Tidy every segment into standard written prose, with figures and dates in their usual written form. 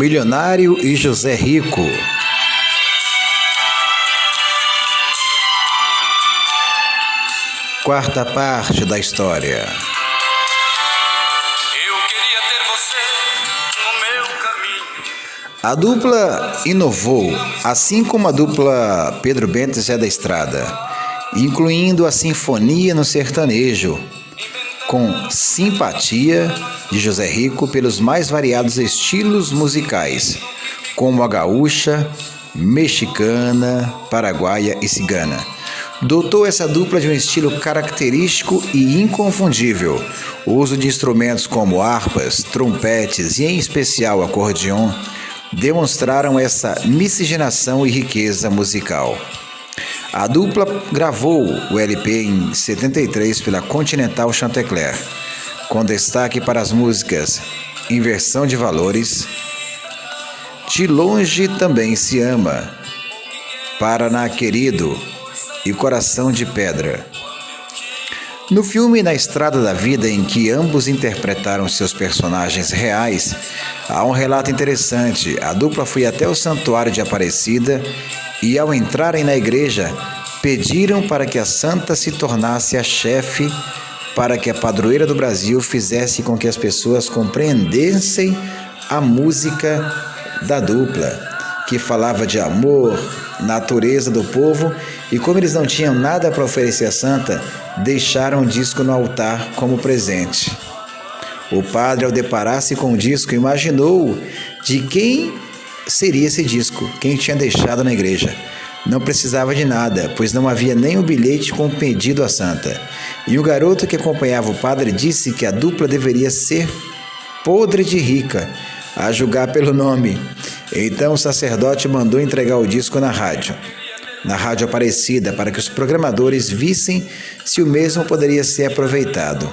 Milionário e José Rico. Quarta parte da história. Eu queria ter você no meu caminho. A dupla inovou, assim como a dupla Pedro Bento e Zé da Estrada, incluindo a sinfonia no sertanejo, com Simpatia de José Rico pelos mais variados estilos musicais, como a gaúcha, mexicana, paraguaia e cigana. Dotou essa dupla de um estilo característico e inconfundível. O uso de instrumentos como harpas, trompetes e, em especial, acordeon demonstraram essa miscigenação e riqueza musical. A dupla gravou o LP em 73 pela Continental Chantecler, com destaque para as músicas Inversão de Valores, De Longe Também Se Ama, Paraná Querido e Coração de Pedra. No filme Na Estrada da Vida, em que ambos interpretaram seus personagens reais, há um relato interessante. A dupla foi até o Santuário de Aparecida e, ao entrarem na igreja, pediram para que a santa se tornasse a chefe, para que a padroeira do Brasil fizesse com que as pessoas compreendessem a música da dupla, que falava de amor, natureza do povo, e como eles não tinham nada para oferecer à santa, deixaram o disco no altar como presente. O padre, ao deparar-se com o disco, imaginou de quem seria esse disco, quem tinha deixado na igreja. Não precisava de nada, pois não havia nem um bilhete com pedido à santa. E o garoto que acompanhava o padre disse que a dupla deveria ser podre de rica, a julgar pelo nome. Então o sacerdote mandou entregar o disco na rádio Aparecida, para que os programadores vissem se o mesmo poderia ser aproveitado.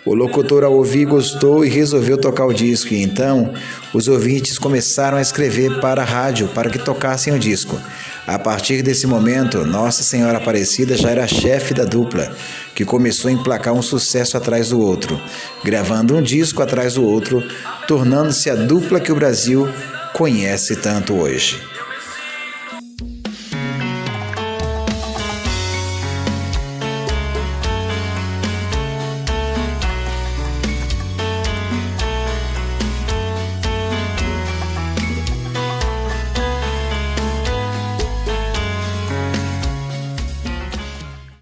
O locutor, ao ouvir, gostou e resolveu tocar o disco, e então os ouvintes começaram a escrever para a rádio para que tocassem o disco. A partir desse momento, Nossa Senhora Aparecida já era a chefe da dupla, que começou a emplacar um sucesso atrás do outro, gravando um disco atrás do outro, tornando-se a dupla que o Brasil conhece tanto hoje.